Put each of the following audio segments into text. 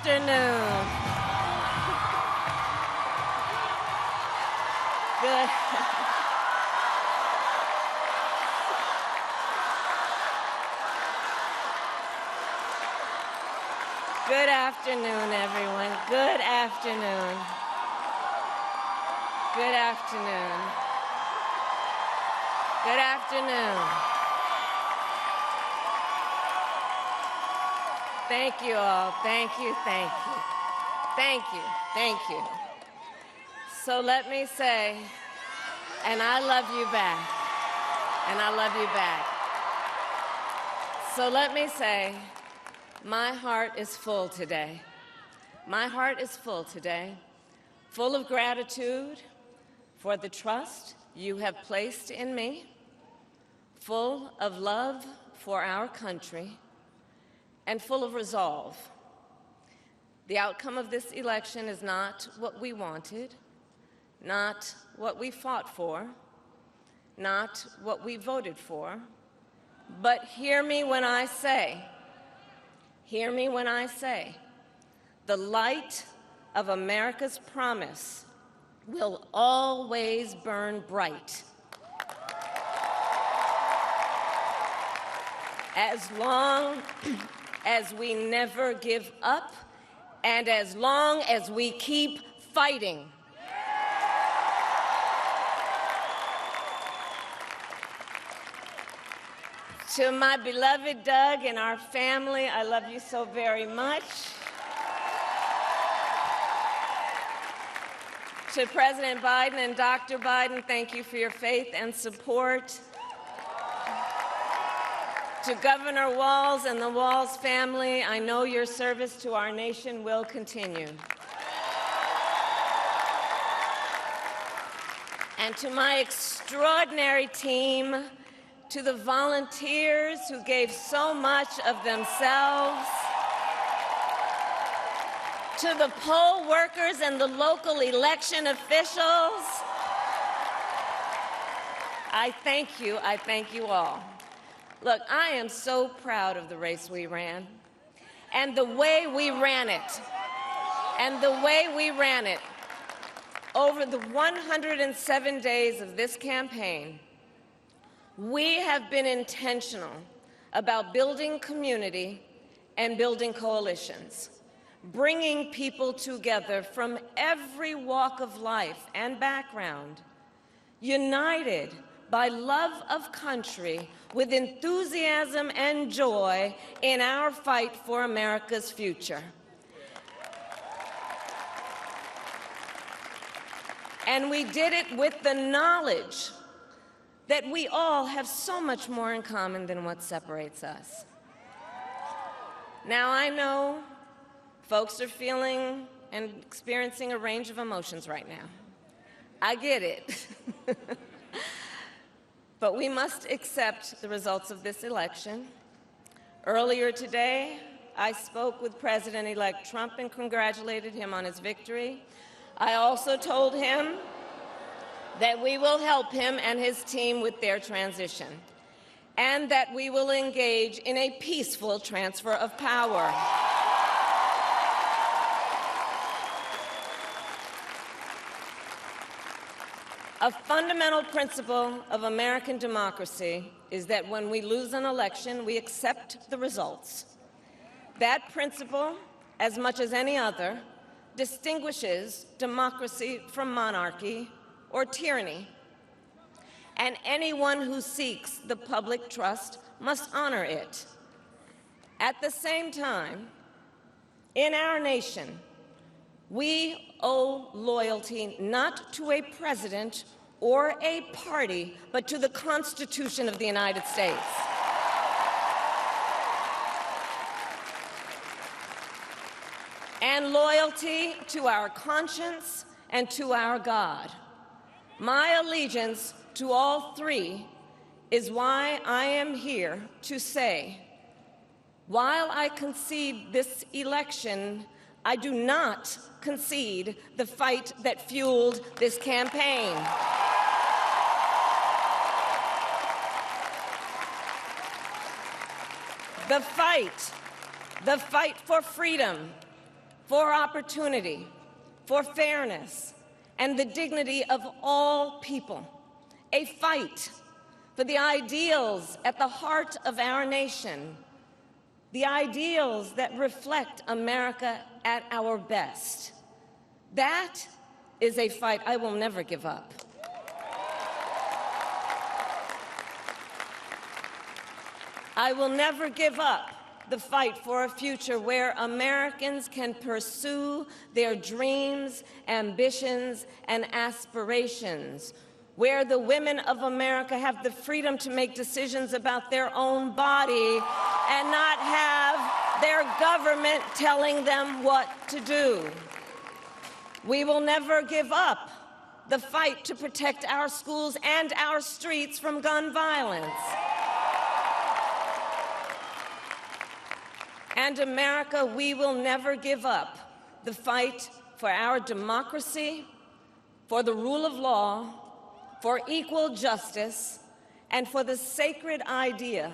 afternoon. Good. Good afternoon, everyone. Good afternoon. Good afternoon. Good afternoon. Thank you all. Thank you, thank you. Thank you, thank you. So let me say, and I love you back, and I love you back. So let me say, my heart is full today. My heart is full today, full of gratitude for the trust you have placed in me, full of love for our country, and full of resolve. The outcome of this election is not what we wanted, not what we fought for, not what we voted for, but hear me when I say, the light of America's promise will always burn bright. As long as we never give up, and as long as we keep fighting. To my beloved Doug and our family, I love you so very much. To President Biden and Dr. Biden, thank you for your faith and support. To Governor Walz and the Walz family, I know your service to our nation will continue. And to my extraordinary team, to the volunteers who gave so much of themselves, to the poll workers and the local election officials, I thank you all. Look, I am so proud of the race we ran, and the way we ran it, over the 107 days of this campaign. We have been intentional about building community and building coalitions, bringing people together from every walk of life and background, united by love of country with enthusiasm and joy in our fight for America's future. And we did it with the knowledge that we all have so much more in common than what separates us. Now, I know folks are feeling and experiencing a range of emotions right now. I get it. But we must accept the results of this election. Earlier today, I spoke with President-elect Trump and congratulated him on his victory. I also told him that we will help him and his team with their transition, and that we will engage in a peaceful transfer of power. A fundamental principle of American democracy is that when we lose an election, we accept the results. That principle, as much as any other, distinguishes democracy from monarchy or tyranny. And anyone who seeks the public trust must honor it. At the same time, in our nation, we owe loyalty not to a president or a party, but to the Constitution of the United States. And loyalty to our conscience and to our God. My allegiance to all three is why I am here to say, while I concede this election, I do not concede the fight that fueled this campaign. The fight for freedom, for opportunity, for fairness, and the dignity of all people. A fight for the ideals at the heart of our nation, the ideals that reflect America at our best. That is a fight I will never give up. I will never give up the fight for a future where Americans can pursue their dreams, ambitions, and aspirations, where the women of America have the freedom to make decisions about their own body and not have their government telling them what to do. We will never give up the fight to protect our schools and our streets from gun violence. And America, we will never give up the fight for our democracy, for the rule of law, for equal justice, and for the sacred idea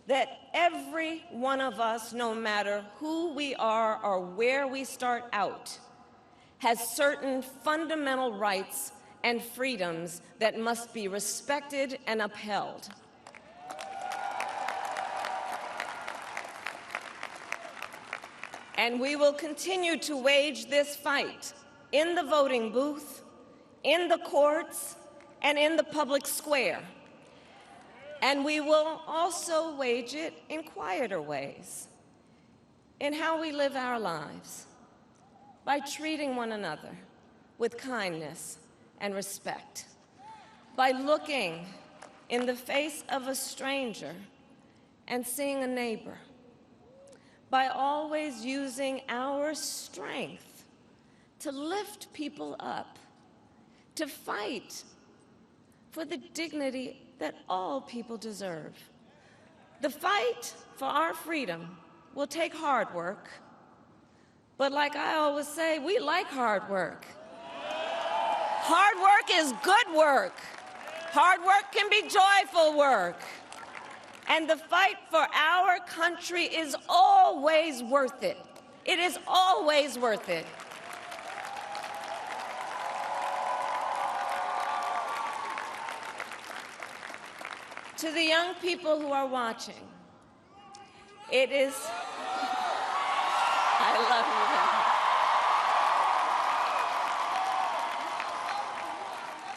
that every one of us, no matter who we are or where we start out, has certain fundamental rights and freedoms that must be respected and upheld. And we will continue to wage this fight in the voting booth, in the courts, and in the public square. And we will also wage it in quieter ways, in how we live our lives, by treating one another with kindness and respect, by looking in the face of a stranger and seeing a neighbor, by always using our strength to lift people up, to fight for the dignity that all people deserve. The fight for our freedom will take hard work, but like I always say, we like hard work. Hard work is good work. Hard work can be joyful work. And the fight for our country is always worth it. It is always worth it. To the young people who are watching, it is, I love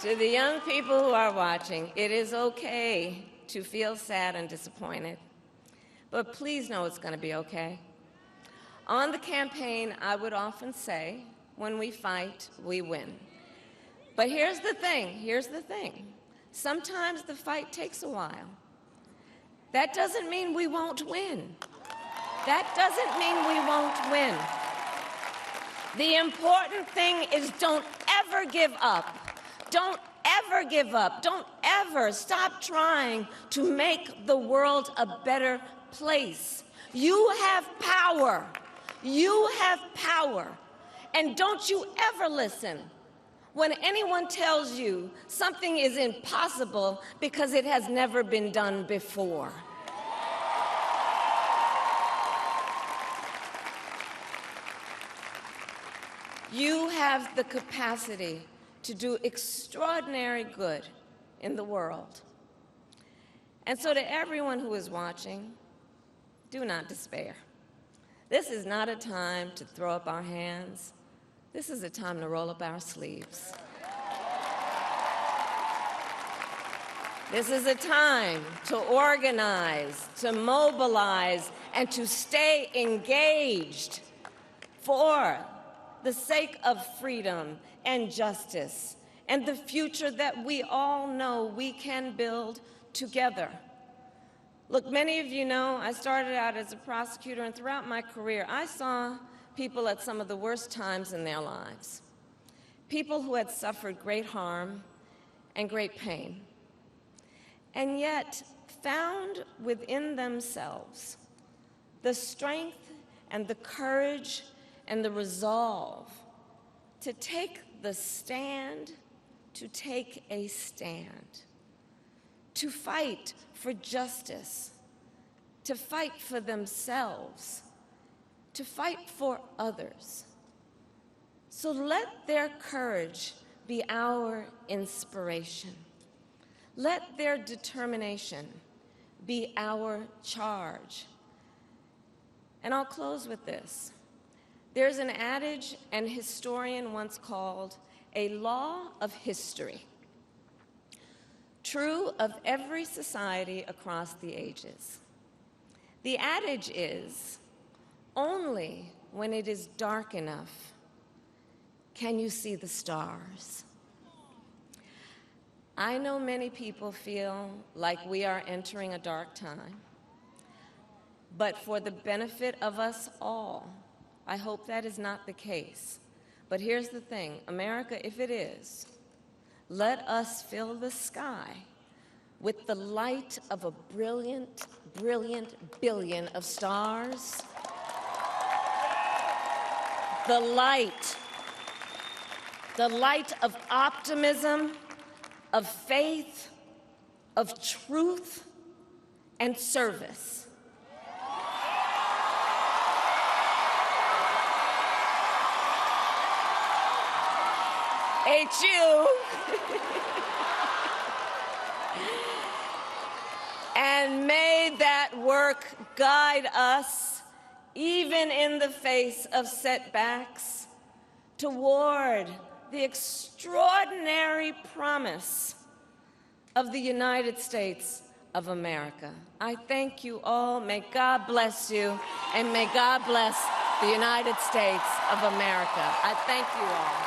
you. To the young people who are watching, it is okay to feel sad and disappointed, but please know it's going to be okay. On the campaign, I would often say, when we fight, we win. But here's the thing. Sometimes the fight takes a while. That doesn't mean we won't win. That doesn't mean we won't win. The important thing is don't ever give up. Don't ever give up. Don't ever stop trying to make the world a better place. You have power. You have power. And don't you ever listen when anyone tells you something is impossible because it has never been done before. You have the capacity to do extraordinary good in the world. And so to everyone who is watching, do not despair. This is not a time to throw up our hands. This is a time to roll up our sleeves. This is a time to organize, to mobilize, and to stay engaged for the sake of freedom and justice and the future that we all know we can build together. Look, many of you know I started out as a prosecutor, and throughout my career, I saw people at some of the worst times in their lives, people who had suffered great harm and great pain, and yet found within themselves the strength and the courage and the resolve to take the stand, to take a stand, to fight for justice, to fight for themselves, to fight for others. So let their courage be our inspiration. Let their determination be our charge. And I'll close with this. There's an adage an historian once called a law of history, true of every society across the ages. The adage is, only when it is dark enough can you see the stars. I know many people feel like we are entering a dark time, but for the benefit of us all, I hope that is not the case. But here's the thing, America, if it is, let us fill the sky with the light of a brilliant, brilliant billion of stars. The light of optimism, of faith, of truth, and service. HU. And may that work guide us, even in the face of setbacks, toward the extraordinary promise of the United States of America. I thank you all. May God bless you, and may God bless the United States of America. I thank you all.